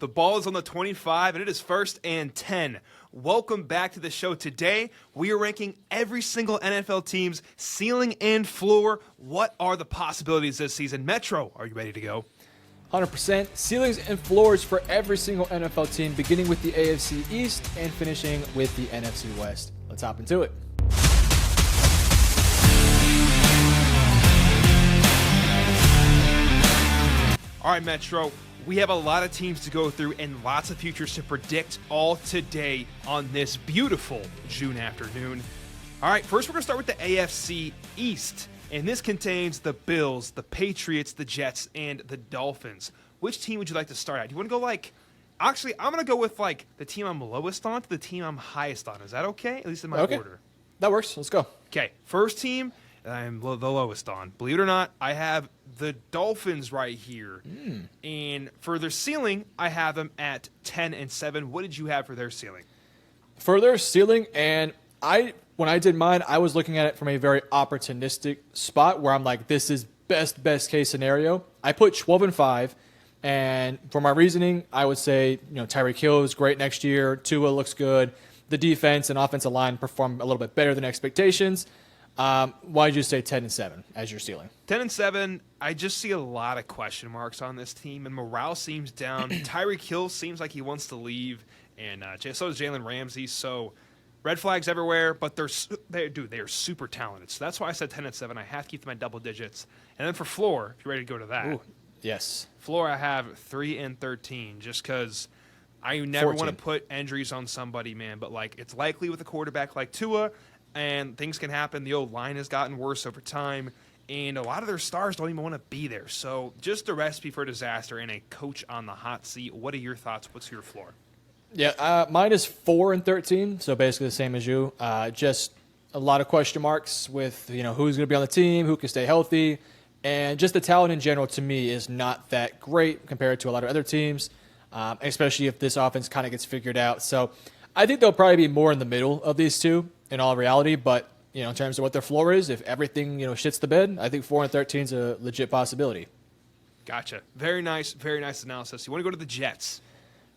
The ball is on the 25, and it is 1st and 10. Welcome back to the show. Today, we are ranking every single NFL team's ceiling and floor. What are the possibilities this season? Metro, are you ready to go? 100% ceilings and floors for every single NFL team, beginning with the AFC East and finishing with the NFC West. Let's hop into it. All right, Metro, we have a lot of teams to go through and lots of futures to predict all today on this beautiful June afternoon. All right, first we're going to start with the AFC East, and this contains the Bills, the Patriots, the Jets, and the Dolphins. Which team would you like to start at? Do you want to go actually, I'm going to go with the team I'm lowest on to the team I'm highest on. Is that okay? At least in my order. That works. Let's go. Okay, first team I'm the lowest on. Believe it or not, I have the Dolphins right here. And for their ceiling, I have them at 10-7. What did you have for their ceiling? For their ceiling, and when I did mine, I was looking at it from a very opportunistic spot where I'm like, this is best case scenario. I put 12-5, and for my reasoning, I would say, Tyreek Hill is great next year. Tua looks good. The defense and offensive line perform a little bit better than expectations. Why did you say 10-7 as your ceiling? 10-7. I just see a lot of question marks on this team, and morale seems down. Tyreek Hill seems like he wants to leave, and so does Jalen Ramsey. So red flags everywhere, but they are super talented. So that's why I said 10-7. I have to keep them at double digits. And then for floor, if you're ready to go to that, yes, floor I have 3-13, just because I never want to put injuries on somebody, man. But it's likely with a quarterback like Tua. And things can happen. The old line has gotten worse over time, and a lot of their stars don't even want to be there. So just a recipe for disaster and a coach on the hot seat. What are your thoughts? What's your floor? Yeah, mine is 4-13, so basically the same as you. Just a lot of question marks with who's going to be on the team, who can stay healthy, and just the talent in general to me is not that great compared to a lot of other teams, especially if this offense kind of gets figured out. So I think they'll probably be more in the middle of these two in all reality, but in terms of what their floor is, if everything shits the bed, I think 4-13 is a legit possibility. Gotcha. Very nice analysis. You want to go to the Jets?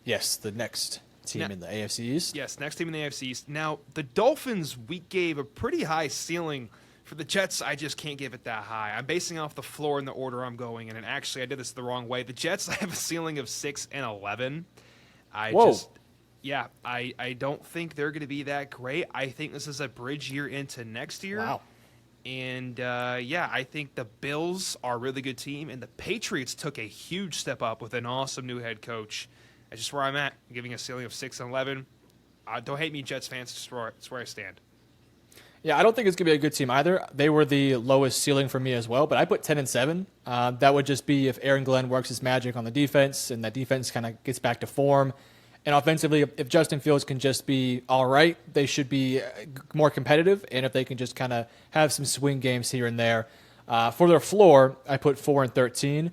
Yes, the next team in the AFC East. Yes, next team in the AFC East. Now, the Dolphins, we gave a pretty high ceiling. For the Jets, I just can't give it that high. I'm basing off the floor in the order I'm going in, and actually I did this the wrong way. The Jets, I have a ceiling of 6-11. I don't think they're going to be that great. I think this is a bridge year into next year. Wow. And, I think the Bills are a really good team, and the Patriots took a huge step up with an awesome new head coach. That's just where I'm at, giving a ceiling of 6-11. Don't hate me, Jets fans. That's where I stand. Yeah, I don't think it's going to be a good team either. They were the lowest ceiling for me as well, but I put 10-7. That would just be if Aaron Glenn works his magic on the defense, and that defense kind of gets back to form. And offensively, if Justin Fields can just be all right, they should be more competitive. And if they can just kind of have some swing games here and there. For their floor, I put 4-13.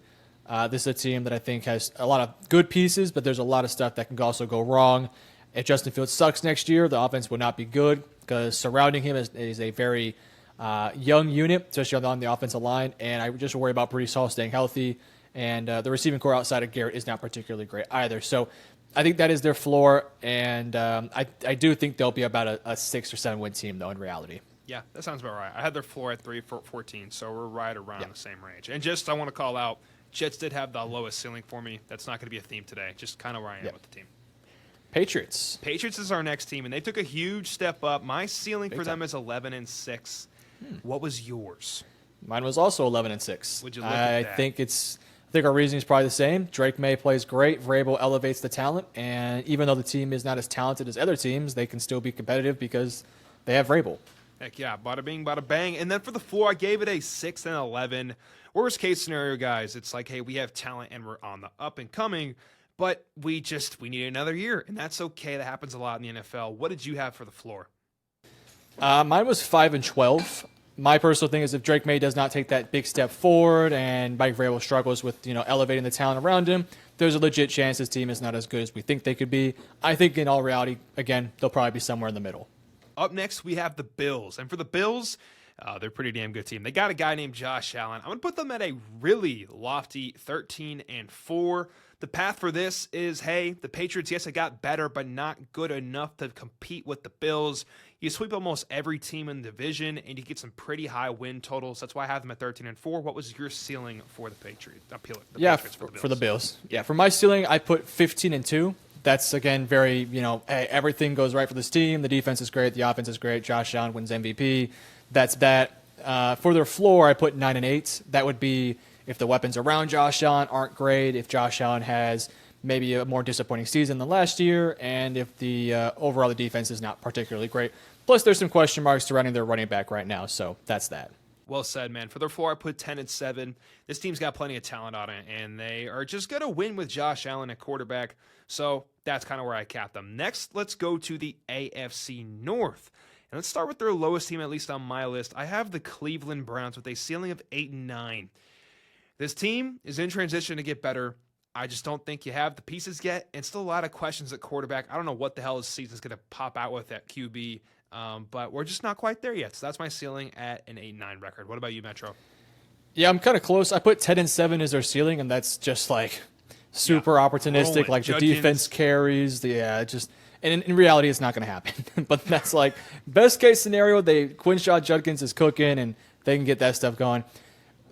This is a team that I think has a lot of good pieces, but there's a lot of stuff that can also go wrong. If Justin Fields sucks next year, the offense will not be good because surrounding him is a very young unit, especially on the offensive line. And I just worry about Breece Hall staying healthy. And the receiving core outside of Garrett is not particularly great either. So I think that is their floor, and I do think they'll be about a 6 or 7 win team, though, in reality. Yeah, that sounds about right. I had their floor at 3-14, so we're right around the same range. And I want to call out, Jets did have the lowest ceiling for me. That's not going to be a theme today, just kind of where I am with the team. Patriots is our next team, and they took a huge step up. My ceiling for them is 11-6. What was yours? Mine was also 11-6. Would you look at that? I think our reasoning is probably the same. Drake May plays great. Vrabel elevates the talent. And even though the team is not as talented as other teams, they can still be competitive because they have Vrabel. Heck yeah, bada bing, bada bang. And then for the floor, I gave it a 6-11. Worst case scenario, guys, it's like, hey, we have talent and we're on the up and coming, but we need another year. And that's okay. That happens a lot in the NFL. What did you have for the floor? Mine was 5-12. My personal thing is if Drake May does not take that big step forward and Mike Vrabel struggles with elevating the talent around him, there's a legit chance his team is not as good as we think they could be. I think in all reality, again, they'll probably be somewhere in the middle. Up next, we have the Bills. And for the Bills, they're a pretty damn good team. They got a guy named Josh Allen. I'm going to put them at a really lofty 13-4. The path for this is, hey, the Patriots, yes, it got better, but not good enough to compete with the Bills. You sweep almost every team in the division, and you get some pretty high win totals. That's why I have them at 13-4. What was your ceiling for the Patriots? Patriots for the Bills. Yeah, for my ceiling, I put 15-2. That's, again, very, hey, everything goes right for this team. The defense is great. The offense is great. Josh Allen wins MVP. That's that. For their floor, I put 9-8. That would be if the weapons around Josh Allen aren't great, if Josh Allen has maybe a more disappointing season than last year, and if the overall the defense is not particularly great. Plus, there's some question marks surrounding their running back right now, so that's that. Well said, man. For their floor, I put 10-7. This team's got plenty of talent on it, and they are just going to win with Josh Allen at quarterback. So that's kind of where I cap them. Next, let's go to the AFC North. And let's start with their lowest team, at least on my list. I have the Cleveland Browns with a ceiling of 8-9. This team is in transition to get better. I just don't think you have the pieces yet, and still a lot of questions at quarterback. I don't know what the hell this season's going to pop out with at QB, but we're just not quite there yet. So that's my ceiling at an 8-9 record. What about you, Metro? Yeah, I'm kind of close. I put 10-7 as their ceiling, and that's just like super opportunistic. Rolling. Like Judkins. The defense carries. And in reality, it's not going to happen. But that's like best case scenario. Quinshot Judkins is cooking, and they can get that stuff going.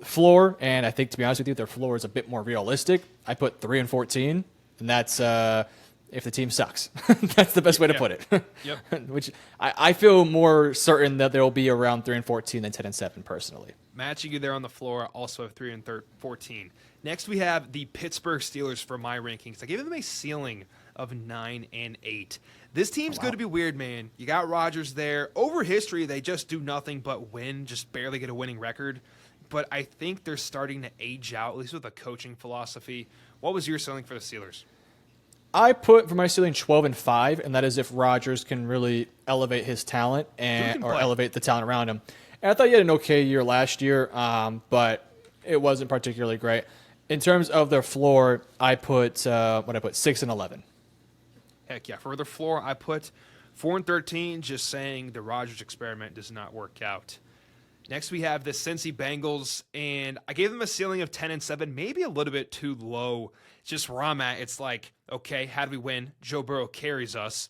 Floor, and I think, to be honest with you, their floor is a bit more realistic. I put 3-14, and that's if the team sucks. That's the best way to put it. Yep. Which I feel more certain that they'll be around 3-14 than 10-7 personally. Matching you there on the floor, also have 3-14. Next, we have the Pittsburgh Steelers for my rankings. I gave them a ceiling of 9-8. This team's going to be weird, man. You got Rodgers there. Over history, they just do nothing but win, just barely get a winning record. But I think they're starting to age out, at least with a coaching philosophy. What was your ceiling for the Steelers? I put for my ceiling 12-5, and that is if Rodgers can really elevate his talent or elevate the talent around him. And I thought he had an okay year last year, but it wasn't particularly great. In terms of their floor, I put 6-11. Heck yeah. For their floor, I put 4-13, just saying the Rodgers experiment does not work out. Next, we have the Cincy Bengals, and I gave them a ceiling of 10-7, maybe a little bit too low. Just where I'm at, it's like, okay, how do we win? Joe Burrow carries us.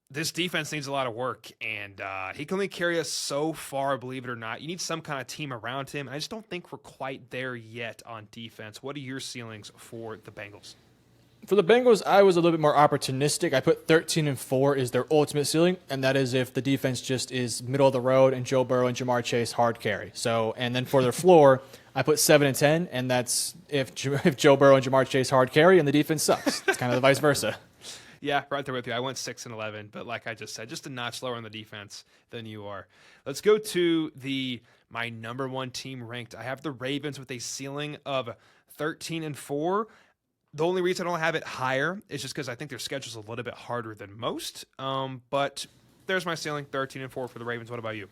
This defense needs a lot of work, and he can only carry us so far, believe it or not. You need some kind of team around him, and I just don't think we're quite there yet on defense. What are your ceilings for the Bengals? For the Bengals, I was a little bit more opportunistic. I put 13-4 is their ultimate ceiling, and that is if the defense just is middle of the road and Joe Burrow and Jamar Chase hard carry. So, and then for their floor, I put 7-10, and that's if Joe Burrow and Jamar Chase hard carry and the defense sucks. It's kind of the vice versa. Yeah, right there with you. I went 6-11, but like I just said, just a notch lower on the defense than you are. Let's go to my number one team ranked. I have the Ravens with a ceiling of 13-4. The only reason I don't have it higher is just because I think their schedule's a little bit harder than most. But there's my ceiling, 13-4 for the Ravens. What about you?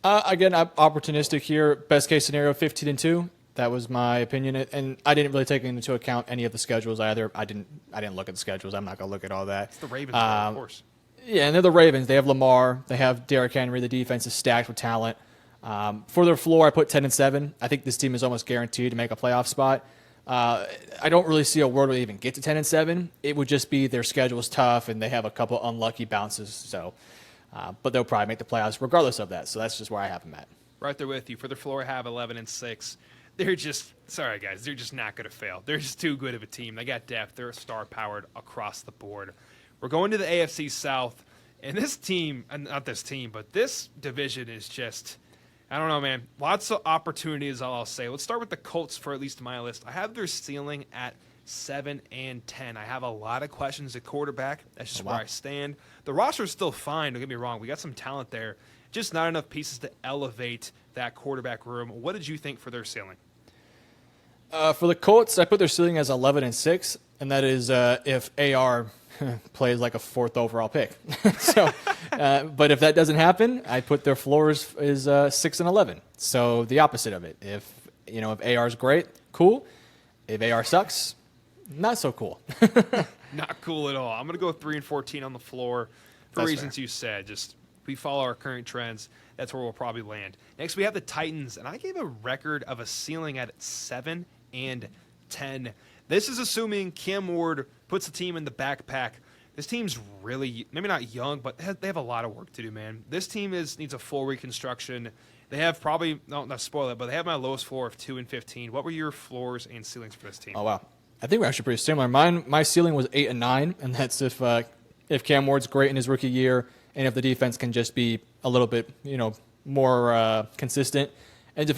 Again, I'm opportunistic here. Best case scenario, 15-2. That was my opinion, and I didn't really take into account any of the schedules either. I didn't look at the schedules. I'm not going to look at all that. It's the Ravens, of course. Yeah, and they're the Ravens. They have Lamar. They have Derrick Henry. The defense is stacked with talent. For their floor, I put 10-7. I think this team is almost guaranteed to make a playoff spot. I don't really see a world where they even get to 10-7. It would just be their schedule's tough and they have a couple unlucky bounces. So, but they'll probably make the playoffs regardless of that. So that's just where I have them at. Right there with you. For the floor, I have 11-6. They're just they're just not going to fail. They're just too good of a team. They got depth. They're star-powered across the board. We're going to the AFC South, and this team, not this team, but this division is just, I don't know, man. Lots of opportunities, all I'll say. Let's start with the Colts for at least my list. I have their ceiling at 7-10. I have a lot of questions at quarterback. That's just where I stand. The roster is still fine. Don't get me wrong. We got some talent there. Just not enough pieces to elevate that quarterback room. What did you think for their ceiling? For the Colts, I put their ceiling as 11-6, and that is if AR plays like a 4th overall pick. So, but if that doesn't happen, I put their floor is 6-11. So the opposite of it. If AR is great, cool. If AR sucks, not so cool. Not cool at all. I'm going to go 3-14 on the floor for reasons you said. Just if we follow our current trends, that's where we'll probably land. Next, we have the Titans, and I gave a record of a ceiling at 7-10. This is assuming Cam Ward puts the team in the backpack. This team's really, maybe not young, but they have a lot of work to do, man. This team needs a full reconstruction. They have probably, no, not spoil it, but they have my lowest floor of 2-15. What were your floors and ceilings for this team? Oh, wow. I think we're actually pretty similar. My ceiling was 8 and 9, and that's if Cam Ward's great in his rookie year, and if the defense can just be a little bit, more consistent and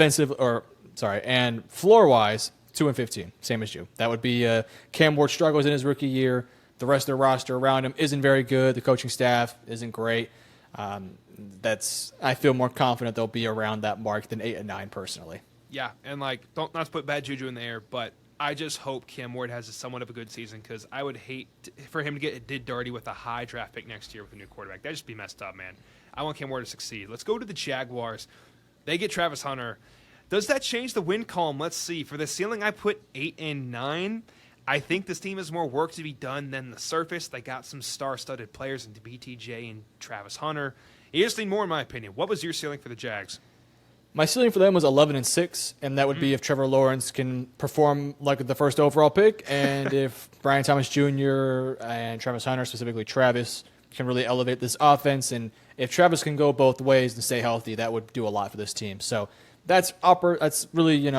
and floor-wise, 2-15, same as you. That would be Cam Ward struggles in his rookie year. The rest of the roster around him isn't very good. The coaching staff isn't great. I feel more confident they'll be around that mark than 8 and 9 personally. Yeah, and not to put bad juju in the air, but I just hope Cam Ward has somewhat of a good season because I would hate for him to get did dirty with a high draft pick next year with a new quarterback. That'd just be messed up, man. I want Cam Ward to succeed. Let's go to the Jaguars. They get Travis Hunter. Does that change the win column? Let's see. For the ceiling, I put 8 and 9. I think this team has more work to be done than the surface. They got some star-studded players into BTJ and Travis Hunter. You just need more, in my opinion. What was your ceiling for the Jags? My ceiling for them was 11 and 6, and that would be if Trevor Lawrence can perform like the first overall pick, and if Brian Thomas Jr. and Travis Hunter, specifically Travis, can really elevate this offense. And if Travis can go both ways and stay healthy, that would do a lot for this team. So that's really,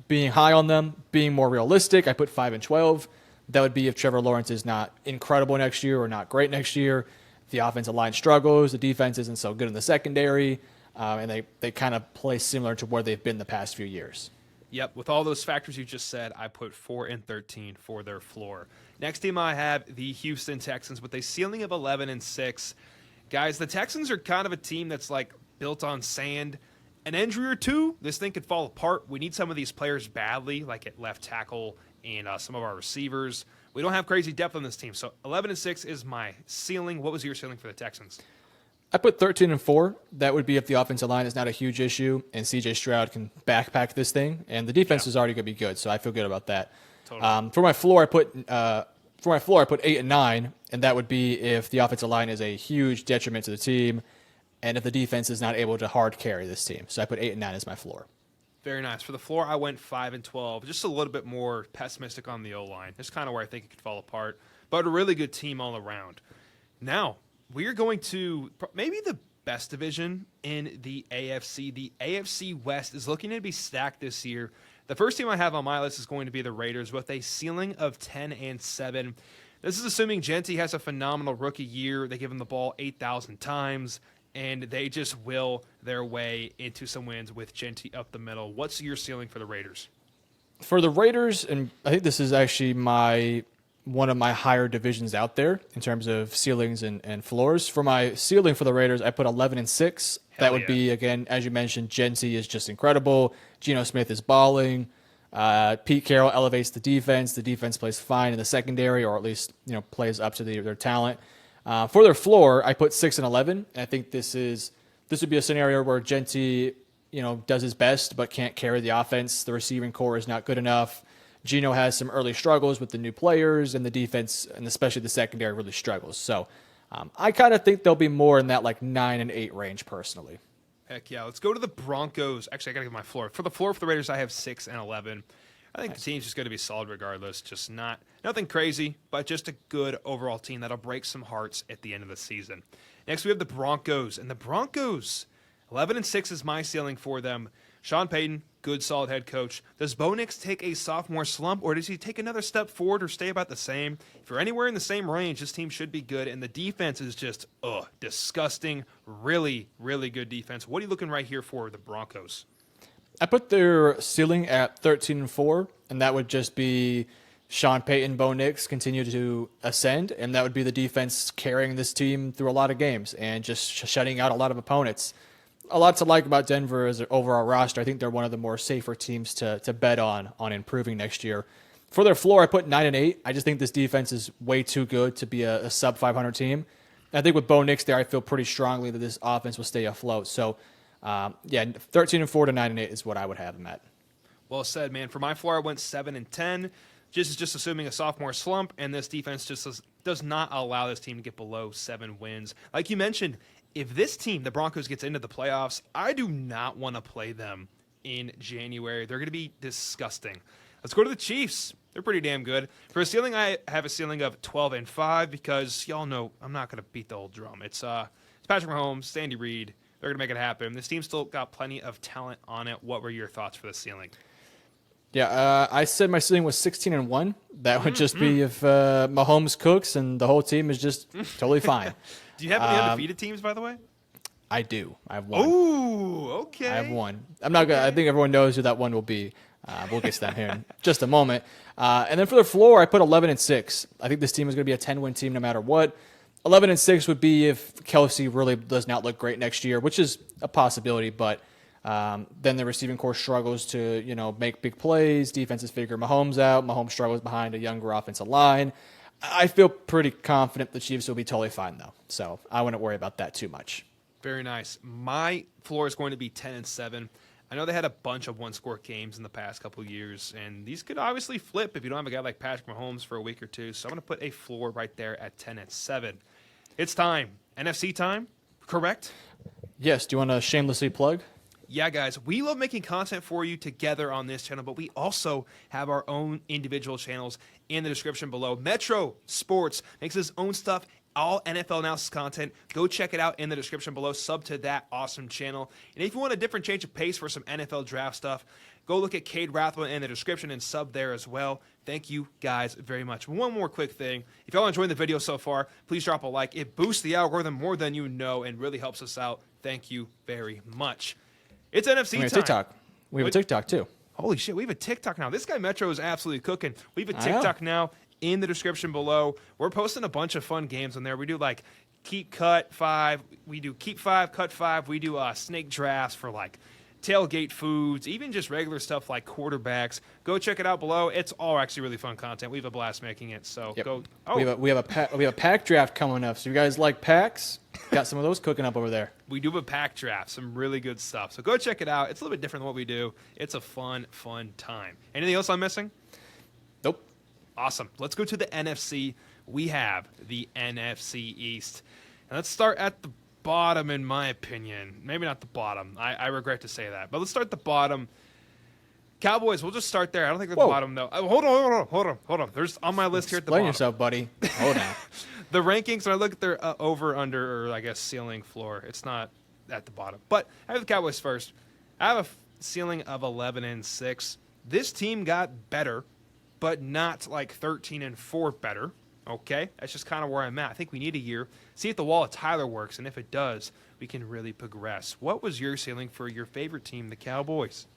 being high on them, being more realistic. I put 5 and 12. That would be if Trevor Lawrence is not incredible next year or not great next year. The offensive line struggles. The defense isn't so good in the secondary. And they kind of play similar to where they've been the past few years. Yep, with all those factors you just said, I put 4 and 13 for their floor. Next team I have the Houston Texans with a ceiling of 11 and 6. Guys, the Texans are kind of a team that's built on sand. An injury or two, this thing could fall apart. We need some of these players badly, like at left tackle and some of our receivers. We don't have crazy depth on this team, so 11 and 6 is my ceiling. What was your ceiling for the Texans? I put 13 and 4. That would be if the offensive line is not a huge issue and C.J. Stroud can backpack this thing, and the defense is already going to be good, so I feel good about that. Totally. For my floor, I put 8 and 9, and that would be if the offensive line is a huge detriment to the team, and if the defense is not able to hard carry this team. So I put 8 and 9 as my floor. Very nice. For the floor, I went 5 and 12. Just a little bit more pessimistic on the O-line. That's kind of where I think it could fall apart. But a really good team all around. Now, we are going to maybe the best division in the AFC. The AFC West is looking to be stacked this year. The first team I have on my list is going to be the Raiders with a ceiling of 10 and 7. This is assuming Genty has a phenomenal rookie year. They give him the ball 8,000 times. And they just will their way into some wins with Genty up the middle. What's your ceiling for the Raiders? For the Raiders, and I think this is actually one of my higher divisions out there in terms of ceilings and floors. For my ceiling for the Raiders, I put 11 and 6. That would be, again, as you mentioned, Genty is just incredible. Geno Smith is balling. Pete Carroll elevates the defense. The defense plays fine in the secondary, or at least plays up to their talent. For their floor, I put 6 and 11. I think this would be a scenario where Genty, does his best but can't carry the offense. The receiving core is not good enough. Geno has some early struggles with the new players, and the defense, and especially the secondary, really struggles. So I kind of think they'll be more in that 9 and 8 range personally. Heck yeah. Let's go to the Broncos. Actually, I got to get my floor. For the floor for the Raiders, I have 6 and 11. I think the team's just going to be solid regardless. Just nothing crazy, but just a good overall team that'll break some hearts at the end of the season. Next, we have the Broncos. And the Broncos, 11 and 6 is my ceiling for them. Sean Payton, good, solid head coach. Does Bo Nix take a sophomore slump, or does he take another step forward or stay about the same? If you're anywhere in the same range, this team should be good. And the defense is just, disgusting. Really, really good defense. What are you looking right here for the Broncos? I put their ceiling at 13 and 4, and that would just be Sean Payton, Bo Nix continue to ascend, and that would be the defense carrying this team through a lot of games and just shutting out a lot of opponents. A lot to like about Denver as their overall roster. I think they're one of the more safer teams to bet on improving next year. For their floor, I put 9 and 8. I just think this defense is way too good to be a sub 500 team. And I think with Bo Nix there, I feel pretty strongly that this offense will stay afloat. So, 13 and 4 to 9 and 8 is what I would have them at. Well said, man. For my floor, I went 7 and 10. Just assuming a sophomore slump, and this defense just does not allow this team to get below 7 wins. Like you mentioned, if this team, the Broncos, gets into the playoffs, I do not want to play them in January. They're going to be disgusting. Let's go to the Chiefs. They're pretty damn good. For a ceiling, I have a ceiling of 12-5 because y'all know I'm not going to beat the old drum. It's Patrick Mahomes, Andy Reid. They're going to make it happen. This team's still got plenty of talent on it. What were your thoughts for the ceiling? Yeah, I said my ceiling was 16-1. That would just be if Mahomes cooks and the whole team is just totally fine. Do you have any undefeated teams, by the way? I do. I have one. Ooh, okay. I have one. I'm not gonna. I think everyone knows who that one will be. We'll get to that here in just a moment. And then for the floor, I put 11-6. I think this team is going to be a 10-win team no matter what. 11-6 would be if Kelsey really does not look great next year, which is a possibility. But then the receiving core struggles to make big plays. Defenses figure Mahomes out. Mahomes struggles behind a younger offensive line. I feel pretty confident the Chiefs will be totally fine though, so I wouldn't worry about that too much. Very nice. My floor is going to be 10-7. I know they had a bunch of one-score games in the past couple of years, and these could obviously flip if you don't have a guy like Patrick Mahomes for a week or two. So I'm going to put a floor right there at 10-7. It's time. NFC time, correct? Yes. Do you want to shamelessly plug? Yeah, guys, we love making content for you together on this channel, but we also have our own individual channels in the description below. Metro Sports makes his own stuff, all NFL analysis content. Go check it out in the description below. Sub to that awesome channel. And if you want a different change of pace for some NFL draft stuff, go look at Cade Rathbone in the description and sub there as well. Thank you guys very much. One more quick thing. If y'all enjoying the video so far, please drop a like. It boosts the algorithm more than you know and really helps us out. Thank you very much. It's NFC time. TikTok. We have a TikTok too. Holy shit, we have a TikTok now. This guy Metro is absolutely cooking. We have a TikTok now in the description below. We're posting a bunch of fun games on there. We do like keep cut 5. We do keep 5, cut 5. We do snake drafts for like tailgate foods, even just regular stuff like quarterbacks. Go check it out below. It's all actually really fun content. We have a blast making it. So go. Oh, we have a pack draft coming up. So you guys like packs? Got some of those cooking up over there. We do a pack draft, some really good stuff. So go check it out. It's a little bit different than what we do. It's a fun time. Anything else I'm missing? Nope. Awesome. Let's go to the NFC. We have the NFC East. And let's start at the bottom, in my opinion. Maybe not the bottom. I regret to say that. But let's start at the bottom. Cowboys, we'll just start there. I don't think they're the bottom, though. Hold on. There's on my list here at the bottom. Explain yourself, buddy. Hold on. The rankings, when I look at their over, under, or I guess ceiling, floor, it's not at the bottom. But I have the Cowboys first. I have a ceiling of 11-6. This team got better, but not like 13-4 better. Okay? That's just kind of where I'm at. I think we need a year. See if the wall of Tyler works, and if it does, we can really progress. What was your ceiling for your favorite team, the Cowboys?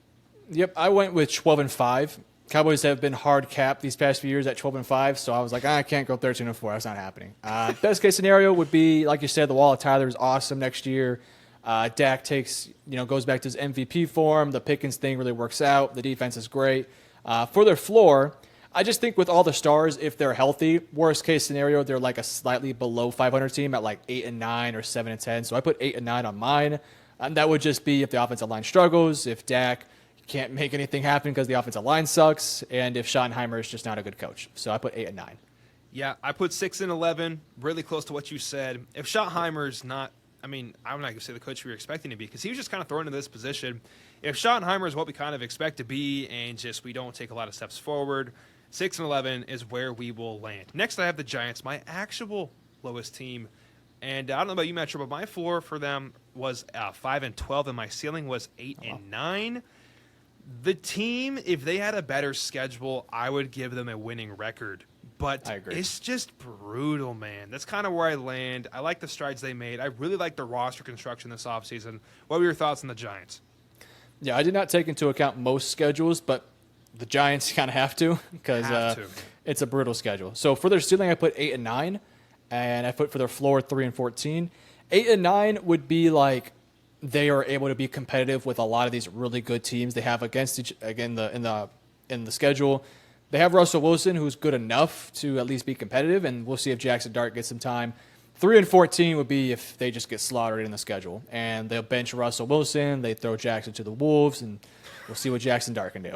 Yep, I went with 12-5. Cowboys have been hard capped these past few years at 12-5, so I was like, I can't go 13-4. That's not happening. Best case scenario would be, like you said, the wall of Tyler is awesome next year. Dak goes back to his MVP form. The Pickens thing really works out. The defense is great. For their floor, I just think with all the stars, if they're healthy, worst case scenario, they're like a slightly below 500 team at like 8-9 or 7-10. So I put 8-9 on mine. And that would just be if the offensive line struggles, if Dak can't make anything happen because the offensive line sucks, and if Schottenheimer is just not a good coach. So I put 8-9. Yeah, I put 6-11, really close to what you said. If Schottenheimer's not, I'm not going to say the coach we were expecting to be, because he was just kind of thrown into this position. If Schottenheimer is what we kind of expect to be, and just we don't take a lot of steps forward, 6-11 is where we will land. Next, I have the Giants, my actual lowest team. And I don't know about you, Metro, but my floor for them was 5-12, and my ceiling was 8-9. The team, if they had a better schedule, I would give them a winning record. But it's just brutal, man. That's kind of where I land. I like the strides they made. I really like the roster construction this offseason. What were your thoughts on the Giants? Yeah, I did not take into account most schedules, but the Giants kind of have to because it's a brutal schedule. So for their ceiling, I put 8-9, and I put for their floor 3-14. 8-9 would be like they are able to be competitive with a lot of these really good teams they have against in the schedule. They have Russell Wilson, who's good enough to at least be competitive, and we'll see if Jackson Dart gets some time. 3-14 would be if they just get slaughtered in the schedule, and they'll bench Russell Wilson, they throw Jackson to the Wolves, and we'll see what Jackson Dart can do.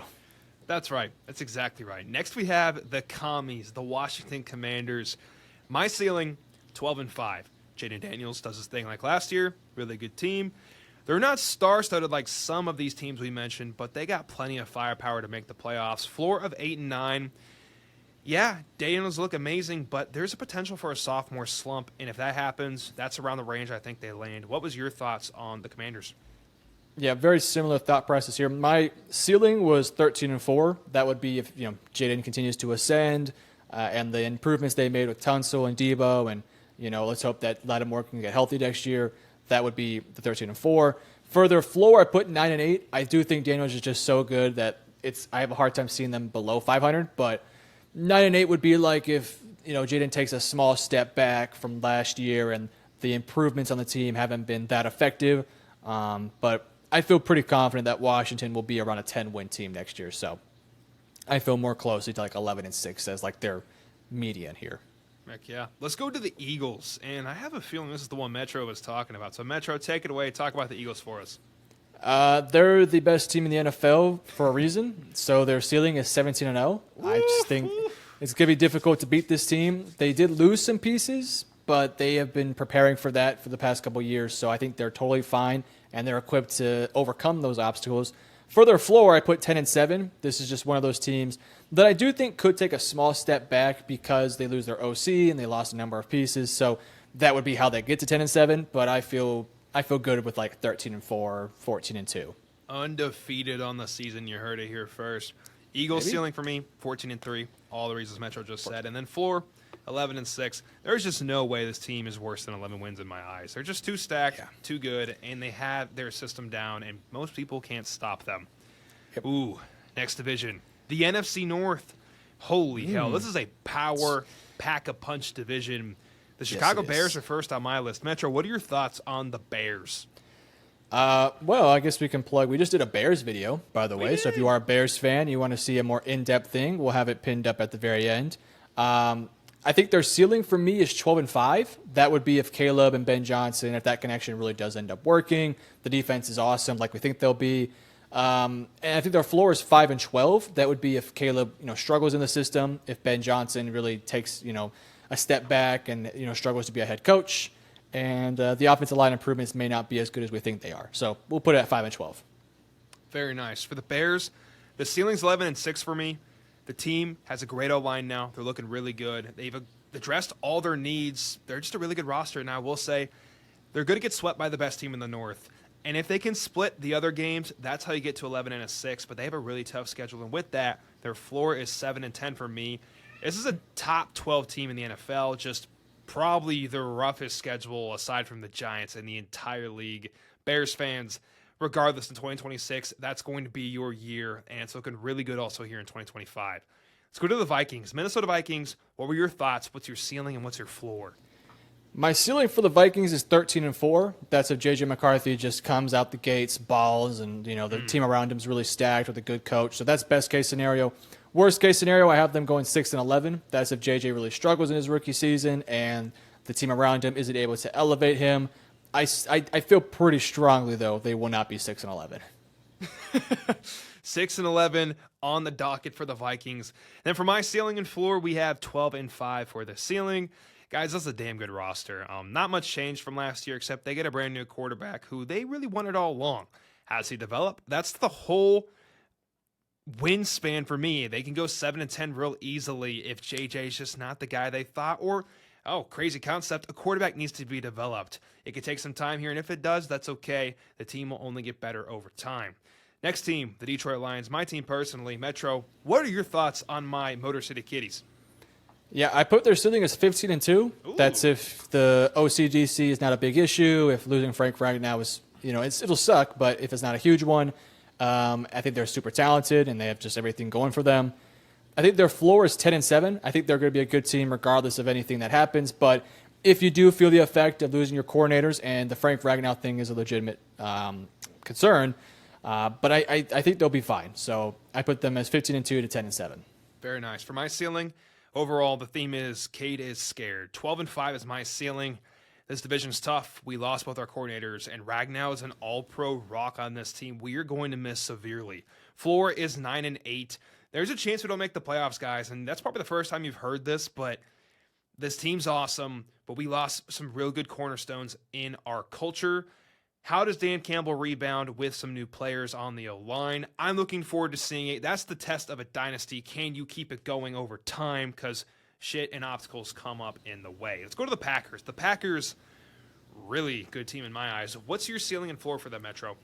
That's right. That's exactly right. Next we have the Commies, the Washington Commanders. My ceiling, 12-5. Jaden Daniels does his thing like last year. Really good team. They're not star-studded like some of these teams we mentioned, but they got plenty of firepower to make the playoffs. Floor of 8-9. Yeah, Daniels look amazing, but there's a potential for a sophomore slump, and if that happens, that's around the range I think they land. What was your thoughts on the Commanders? Yeah, very similar thought process here. My ceiling was 13-4. That would be if Jaden continues to ascend, and the improvements they made with Tunsil and Debo, and let's hope that Lattimore can get healthy next year. That would be the 13-4. Further floor, I put 9-8. I do think Daniels is just so good that I have a hard time seeing them below 500, but 9-8 would be like if Jaden takes a small step back from last year and the improvements on the team haven't been that effective. But I feel pretty confident that Washington will be around a 10-win team next year. So I feel more closely to like 11-6 as like their median here. Heck yeah. Let's go to the Eagles, and I have a feeling this is the one Metro was talking about. So Metro, take it away. Talk about the Eagles for us. They're the best team in the NFL for a reason. So their ceiling is 17-0. I just think it's going to be difficult to beat this team. They did lose some pieces, but they have been preparing for that for the past couple of years. So I think they're totally fine, and they're equipped to overcome those obstacles. For their floor, I put 10-7. This is just one of those teams that I do think could take a small step back because they lose their OC and they lost a number of pieces. So that would be how they get to 10-7. But I feel good with like 13-4, 14-2. Undefeated on the season. You heard it here first. Eagles ceiling for me, 14-3. All the reasons Metro just said. And then floor, 11-6. There's just no way this team is worse than 11 wins in my eyes. They're just too stacked, too good, and they have their system down, and most people can't stop them. Yep. Ooh, next division. The NFC North. Holy hell. This is a power pack-a-punch division. The Chicago Bears are first on my list. Metro, what are your thoughts on the Bears? Well, I guess we can plug. We just did a Bears video, by the way. So if you are a Bears fan, you want to see a more in-depth thing, we'll have it pinned up at the very end. I think their ceiling for me is 12-5. That would be if Caleb and Ben Johnson, if that connection really does end up working. The defense is awesome, like we think they'll be. And I think their floor is 5-12. That would be if Caleb, struggles in the system. If Ben Johnson really takes, a step back and struggles to be a head coach. And the offensive line improvements may not be as good as we think they are. So we'll put it at 5-12. Very nice. For the Bears, the ceiling's 11-6 for me. The team has a great O-line now. They're looking really good. They've addressed all their needs. They're just a really good roster. Now, I will say they're going to get swept by the best team in the North. And if they can split the other games, that's how you get to 11-6. But they have a really tough schedule. And with that, their floor is 7-10 for me. This is a top 12 team in the NFL. Just probably the roughest schedule aside from the Giants in the entire league. Bears fans, regardless, in 2026, that's going to be your year, and it's looking really good also here in 2025. Let's go to the Vikings. Minnesota Vikings, what were your thoughts? What's your ceiling and what's your floor? My ceiling for the Vikings is 13-4. That's if J.J. McCarthy just comes out the gates, balls, and the team around him is really stacked with a good coach. So that's best case scenario. Worst case scenario, I have them going 6-11. That's if J.J. really struggles in his rookie season and the team around him isn't able to elevate him. I feel pretty strongly, though, they will not be 6-11. 6-11 on the docket for the Vikings. Then for my ceiling and floor, we have 12-5 for the ceiling. Guys, that's a damn good roster. Not much changed from last year, except they get a brand new quarterback who they really wanted all along. Has he developed? That's the whole win span for me. They can go 7-10 real easily if JJ is just not the guy they thought, or crazy concept, a quarterback needs to be developed. It could take some time here, and if it does, that's okay. The team will only get better over time. Next team, the Detroit Lions. My team personally, Metro. What are your thoughts on my Motor City Kitties? Yeah, I put their ceiling as 15-2. Ooh. That's if the OCDC is not a big issue. If losing Frank Ragnow is, it'll suck, but if it's not a huge one, I think they're super talented and they have just everything going for them. I think their floor is 10-7. I think they're going to be a good team regardless of anything that happens. But if you do feel the effect of losing your coordinators, and the Frank Ragnow thing is a legitimate concern, but I think they'll be fine. So I put them as 15-2 to 10-7. Very nice. For my ceiling, overall, the theme is Cade is scared. 12-5 is my ceiling. This division's tough. We lost both our coordinators, and Ragnow is an all-pro rock on this team. We are going to miss severely. Floor is 9-8. There's a chance we don't make the playoffs, guys, and that's probably the first time you've heard this, but this team's awesome, but we lost some real good cornerstones in our culture. How does Dan Campbell rebound with some new players on the O-line? I'm looking forward to seeing it. That's the test of a dynasty. Can you keep it going over time? Because shit and obstacles come up in the way. Let's go to the Packers. The Packers, really good team in my eyes. What's your ceiling and floor for the Metro?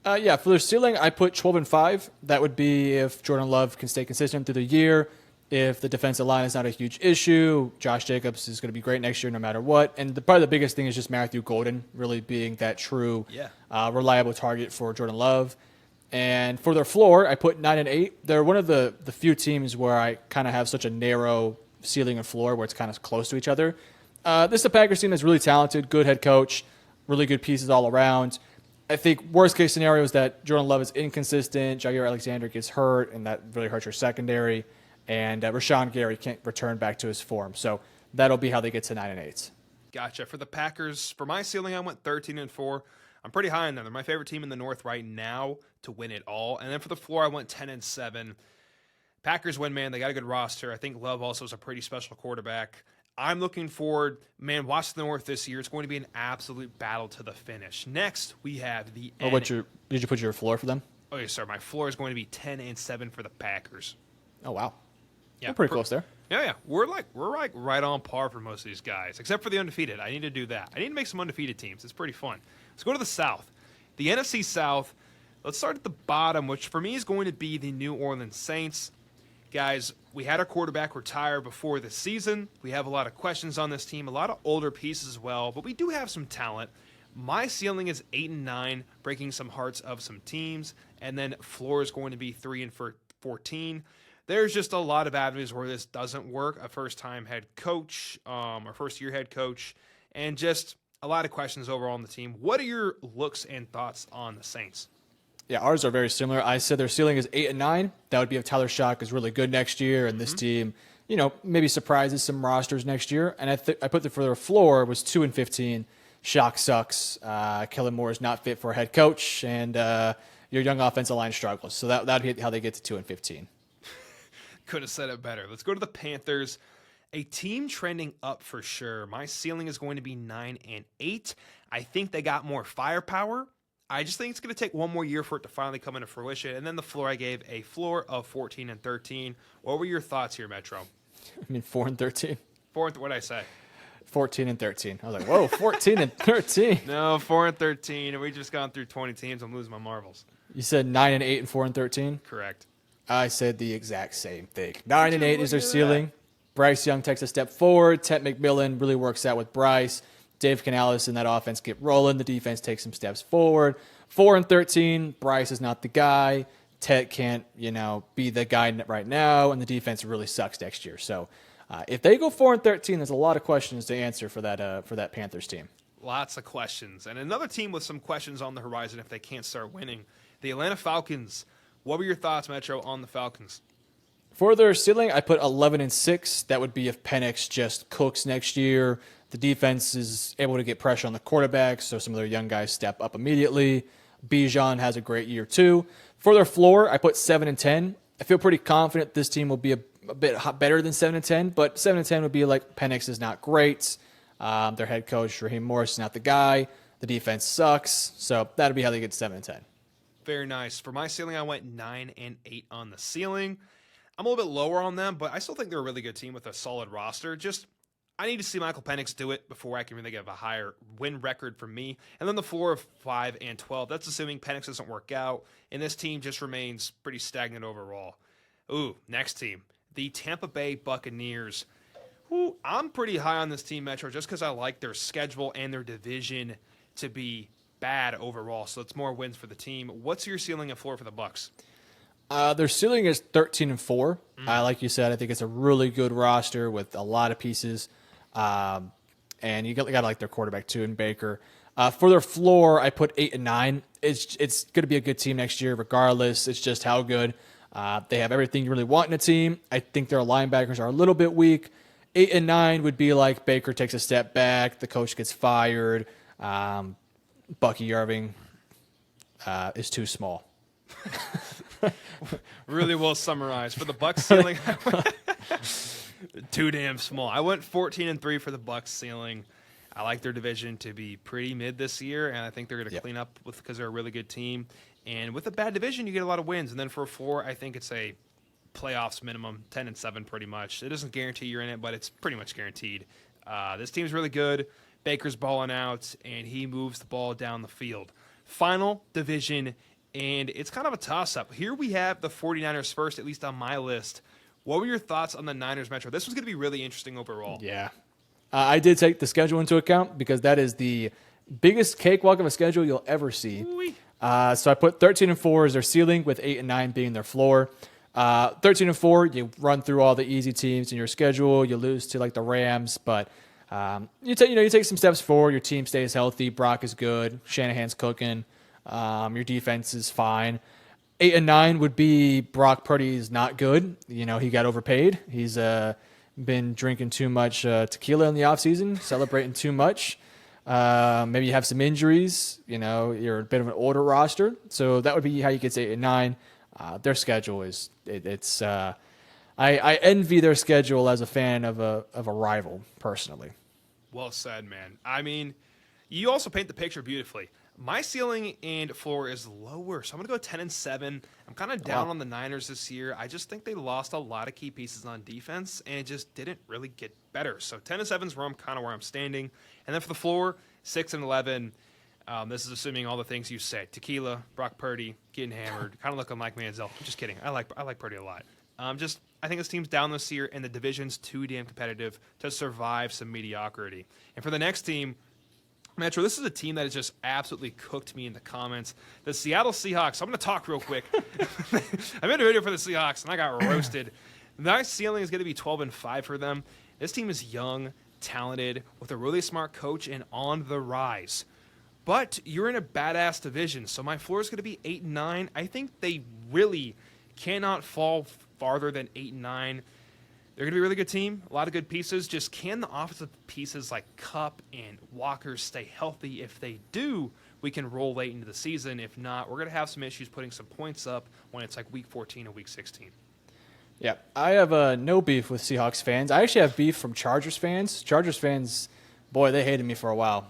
For their ceiling, I put 12-5. That would be if Jordan Love can stay consistent through the year. If the defensive line is not a huge issue, Josh Jacobs is going to be great next year no matter what. And probably the biggest thing is just Matthew Golden really being that true, reliable target for Jordan Love. And for their floor, I put 9-8. They're one of the few teams where I kind of have such a narrow ceiling and floor where it's kind of close to each other. This is a Packers team that's really talented, good head coach, really good pieces all around. I think worst case scenario is that Jordan Love is inconsistent, Jair Alexander gets hurt, and that really hurts your secondary. And Rashawn Gary can't return back to his form. So that'll be how they get to 9-8. Gotcha. For the Packers, for my ceiling, I went 13-4. I'm pretty high on them. They're my favorite team in the North right now to win it all. And then for the floor, I went 10-7. Packers win, man. They got a good roster. I think Love also is a pretty special quarterback. I'm looking forward. Man, watch the North this year. It's going to be an absolute battle to the finish. Next, we have the did you put your floor for them? Okay, sir. My floor is going to be 10-7 for the Packers. Oh, wow. Yeah, we're pretty close there. Yeah. We're right on par for most of these guys, except for the undefeated. I need to do that. I need to make some undefeated teams. It's pretty fun. Let's go to the South. The NFC South, let's start at the bottom, which for me is going to be the New Orleans Saints. Guys, we had our quarterback retire before the season. We have a lot of questions on this team, a lot of older pieces as well, but we do have some talent. My ceiling is 8-9, breaking some hearts of some teams, and then floor is going to be 3-14. There's just a lot of avenues where this doesn't work. A first-time head coach, or first-year head coach, and just a lot of questions overall on the team. What are your looks and thoughts on the Saints? Yeah, ours are very similar. I said their ceiling is 8-9. That would be if Tyler Shock is really good next year, and this team, maybe surprises some rosters next year. And I put for their floor was 2-15. Shock sucks. Kellen Moore is not fit for a head coach, and your young offensive line struggles. So that'd be how they get to 2-15. Could have said it better. Let's go to the Panthers. A team trending up for sure. My ceiling is going to be 9-8. I think they got more firepower. I just think it's going to take one more year for it to finally come into fruition. And then the floor, I gave a floor of 14-13. What were your thoughts here, Metro? I mean, 4-13. What did I say? 14-13. I was like, whoa, 14-13. No, 4-13. And we just gone through 20 teams. I'm losing my marbles. You said 9-8 and 4-13? Correct. I said the exact same thing. 9-8 is their ceiling. Bryce Young takes a step forward. Ted McMillan really works out with Bryce. Dave Canales and that offense get rolling. The defense takes some steps forward. 4-13. Bryce is not the guy. Ted can't, be the guy right now, and the defense really sucks next year. So if they go 4-13, there's a lot of questions to answer for that Panthers team. Lots of questions. And another team with some questions on the horizon if they can't start winning. The Atlanta Falcons. What were your thoughts, Metro, on the Falcons? For their ceiling, I put 11-6. That would be if Penix just cooks next year. The defense is able to get pressure on the quarterback, so some of their young guys step up immediately. Bijan has a great year, too. For their floor, I put 7-10. I feel pretty confident this team will be a bit better than 7-10, but 7-10 would be like Penix is not great. Their head coach, Raheem Morris, is not the guy. The defense sucks, so that'll be how they get 7-10. Very nice. For my ceiling, I went 9-8 on the ceiling. I'm a little bit lower on them, but I still think they're a really good team with a solid roster. I need to see Michael Penix do it before I can really give a higher win record for me. And then the floor of 5-12. That's assuming Penix doesn't work out, and this team just remains pretty stagnant overall. Ooh, next team, the Tampa Bay Buccaneers. Ooh, I'm pretty high on this team, Metro, just because I like their schedule and their division to be bad overall. So it's more wins for the team. What's your ceiling and floor for the Bucs? Their ceiling is 13-4. Like you said, I think it's a really good roster with a lot of pieces. And you got to like their quarterback too, in Baker. For their floor, I put 8-9. It's going to be a good team next year, regardless. It's just how good. They have everything you really want in a team. I think their linebackers are a little bit weak. 8-9 would be like Baker takes a step back, the coach gets fired, Bucky Irving is too small. Really well summarized. For the Bucs ceiling, too damn small. I went 14-3 for the Bucs ceiling. I like their division to be pretty mid this year, and I think they're going to Yep. clean up because they're a really good team. And with a bad division, you get a lot of wins. And then for a floor, I think it's a playoffs minimum, 10-7 pretty much. It doesn't guarantee you're in it, but it's pretty much guaranteed. This team's really good. Baker's balling out, and he moves the ball down the field. Final division, and it's kind of a toss-up. Here we have the 49ers first, at least on my list. What were your thoughts on the Niners, Metro? This was going to be really interesting overall. Yeah. I did take the schedule into account because that is the biggest cakewalk of a schedule you'll ever see. So I put 13-4 as their ceiling, with 8-9 being their floor. 13-4, you run through all the easy teams in your schedule. You lose to like the Rams, but you take some steps forward. Your team stays healthy. Brock is good. Shanahan's cooking. Your defense is fine. 8-9 would be Brock Purdy's not good. He got overpaid. He's been drinking too much tequila in the offseason, celebrating too much. Maybe you have some injuries. You're a bit of an older roster. So that would be how you get to 8-9. Their schedule is it's. I envy their schedule as a fan of a rival personally. Well said, man. I mean, you also paint the picture beautifully. My ceiling and floor is lower, so I'm going to go 10-7. I'm kind of down on the Niners this year. I just think they lost a lot of key pieces on defense, and it just didn't really get better. So 10-7 is where I'm standing. And then for the floor, 6-11. This is assuming all the things you said: tequila, Brock Purdy, getting hammered, kind of looking like Manziel. I'm just kidding. I like Purdy a lot. I think this team's down this year, and the division's too damn competitive to survive some mediocrity. And for the next team, Metro, this is a team that has just absolutely cooked me in the comments. The Seattle Seahawks. I'm going to talk real quick. I made a video for the Seahawks, and I got roasted. My ceiling is going to be 12-5 for them. This team is young, talented, with a really smart coach, and on the rise. But you're in a badass division, so my floor is going to be 8-9. I think they really cannot fall farther than 8-9. They're going to be a really good team, a lot of good pieces. Just can the offensive pieces like Kupp and Walker stay healthy? If they do, we can roll late into the season. If not, we're going to have some issues putting some points up when it's like week 14 or week 16. Yeah, I have no beef with Seahawks fans. I actually have beef from Chargers fans. Chargers fans, boy, they hated me for a while.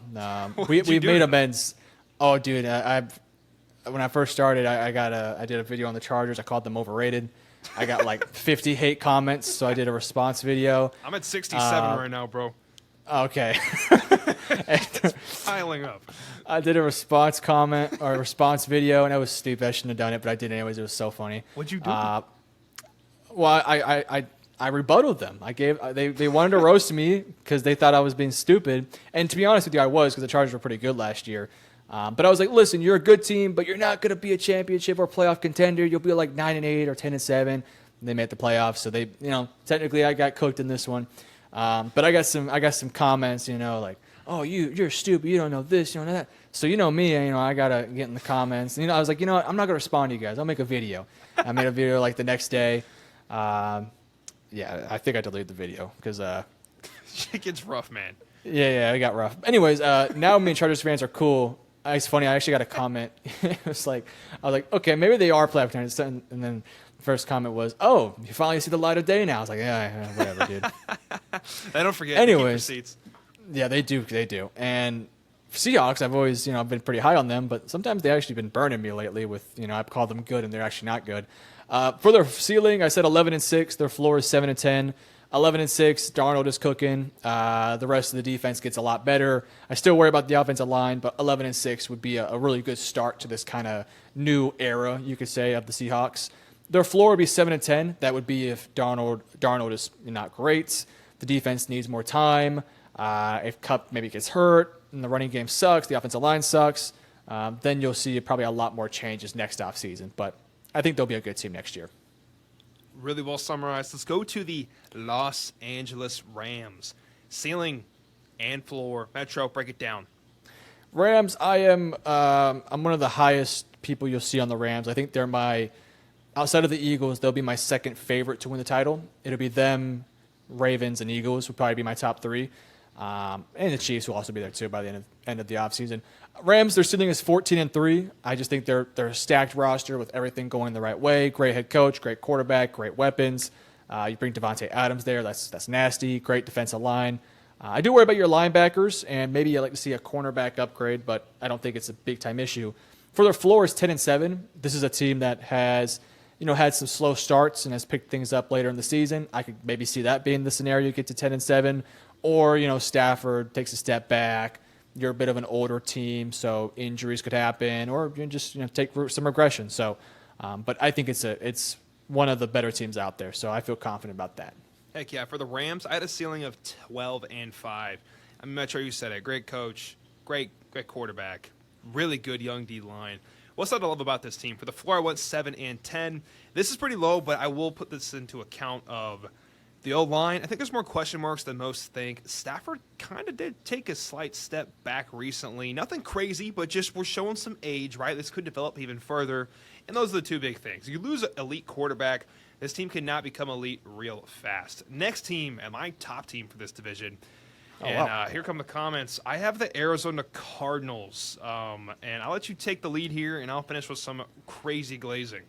We've made amends. Oh, dude, when I first started, I did a video on the Chargers. I called them overrated. I got like 50 hate comments, so I did a response video. I'm at 67 right now, bro. Okay. Piling up. I did a response video, and that was stupid. I shouldn't have done it, but I did anyways. It was so funny. What'd you do? Well, I rebutted them. They wanted to roast me because they thought I was being stupid. And to be honest with you, I was, because the Chargers were pretty good last year. But I was like, listen, you're a good team, but you're not going to be a championship or playoff contender. You'll be like 9-8 or 10-7. They made the playoffs, so they, technically I got cooked in this one. But I got some comments, like, oh, you're stupid. You don't know this, you don't know that. So me, I gotta get in the comments. And, I was like, what? I'm not gonna respond to you guys. I'll make a video. I made a video like the next day. Yeah, I think I deleted the video because It gets rough, man. Yeah, it got rough. Anyways, now me and Chargers fans are cool. It's funny. I actually got a comment. It was like, I was like, okay, maybe they are playoff contenders. And then the first comment was, oh, you finally see the light of day now. I was like, yeah, whatever, dude. I don't forget. Anyways, keep receipts. Yeah, they do. And Seahawks, I've always, I've been pretty high on them, but sometimes they actually been burning me lately with, I've called them good and they're actually not good. For their ceiling, I said 11-6. Their floor is 7-10. 11-6. Darnold is cooking. The rest of the defense gets a lot better. I still worry about the offensive line, but 11-6 would be a really good start to this kind of new era, you could say, of the Seahawks. Their floor would be 7-10. That would be if Darnold is not great. The defense needs more time. If Kupp maybe gets hurt and the running game sucks, the offensive line sucks, then you'll see probably a lot more changes next offseason. But I think they'll be a good team next year. Really well summarized. Let's go to the Los Angeles Rams. Ceiling and floor. Metro, break it down. Rams, I'm one of the highest people you'll see on the Rams. I think they're outside of the Eagles, they'll be my second favorite to win the title. It'll be them, Ravens, and Eagles would probably be my top three. And the Chiefs will also be there too by the end of the offseason. Rams, their ceiling is 14-3. I just think they're a stacked roster with everything going the right way. Great head coach, great quarterback, great weapons. You bring Devontae Adams there, that's nasty. Great defensive line. I do worry about your linebackers, and maybe I'd like to see a cornerback upgrade, but I don't think it's a big-time issue. For their floor is 10-7. This is a team that has, had some slow starts and has picked things up later in the season. I could maybe see that being the scenario, get to 10-7, or, Stafford takes a step back. You're a bit of an older team, so injuries could happen, or just take some regression. So, but I think it's one of the better teams out there, so I feel confident about that. Heck yeah, for the Rams, I had a ceiling of 12-5. I mean, Metro, you said it. Great coach, great quarterback, really good young D-line. What's not to love about this team? For the floor, I went 7-10. This is pretty low, but I will put this into account of the O-line. I think there's more question marks than most think. Stafford kind of did take a slight step back recently. Nothing crazy, but just we're showing some age, right? This could develop even further. And those are the two big things. You lose an elite quarterback, this team cannot become elite real fast. Next team, and my top team for this division. Here come the comments. I have the Arizona Cardinals, and I'll let you take the lead here, and I'll finish with some crazy glazing.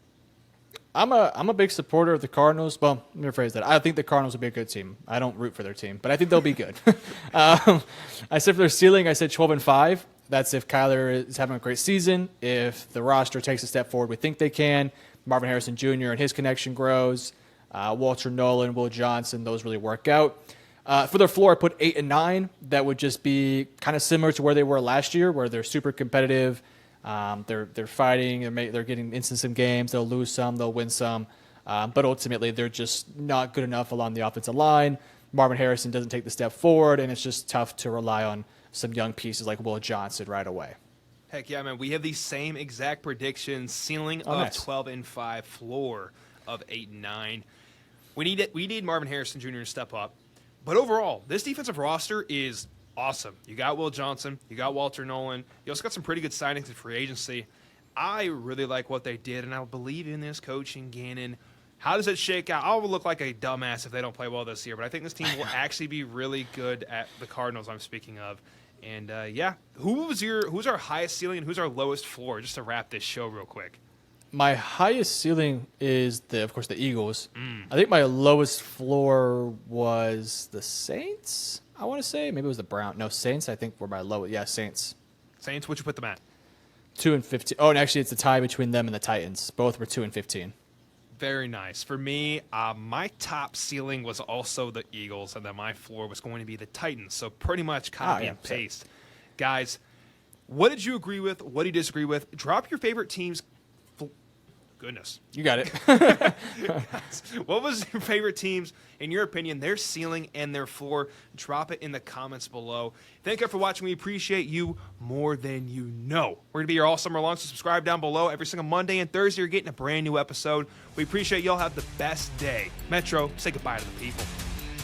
I'm a big supporter of the Cardinals. Well, let me rephrase that. I think the Cardinals will be a good team. I don't root for their team, but I think they'll be good. I said for their ceiling, I said 12-5. That's if Kyler is having a great season. If the roster takes a step forward, we think they can. Marvin Harrison Jr. and his connection grows. Walter Nolan, Will Johnson, those really work out. For their floor, I put 8-9. That would just be kind of similar to where they were last year, where they're super competitive. They're fighting. They're getting into some games. They'll lose some. They'll win some. But ultimately, they're just not good enough along the offensive line. Marvin Harrison doesn't take the step forward, and it's just tough to rely on some young pieces like Will Johnson right away. Heck yeah, man. We have the same exact predictions. Ceiling of nice. 12-5, floor of 8-9. We need Marvin Harrison Jr. to step up. But overall, this defensive roster is awesome. You got Will Johnson. You got Walter Nolan. You also got some pretty good signings in free agency. I really like what they did, and I believe in this coaching, Gannon. How does it shake out? I will look like a dumbass if they don't play well this year, but I think this team will actually be really good at the Cardinals I'm speaking of. And, who's our highest ceiling and who's our lowest floor, just to wrap this show real quick? My highest ceiling is, of course, the Eagles. I think my lowest floor was the Saints, I want to say. Maybe it was the Browns. No, Saints, I think, were my lowest. Yeah, Saints. Saints, what'd you put them at? 2-15. Oh, and actually, it's a tie between them and the Titans. Both were 2-15. Very nice. For me, my top ceiling was also the Eagles, and then my floor was going to be the Titans. So pretty much copy and paste. Guys, what did you agree with? What do you disagree with? Drop your favorite teams. Goodness. You got it. Guys, what was your favorite teams, in your opinion, their ceiling and their floor? Drop it in the comments below. Thank you for watching. We appreciate you more than you know. We're going to be here all summer long, so subscribe down below. Every single Monday and Thursday, you're getting a brand new episode. We appreciate y'all. Have the best day. Metro, say goodbye to the people.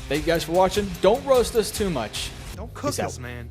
Thank you guys for watching. Don't roast us too much. Don't cook us, man.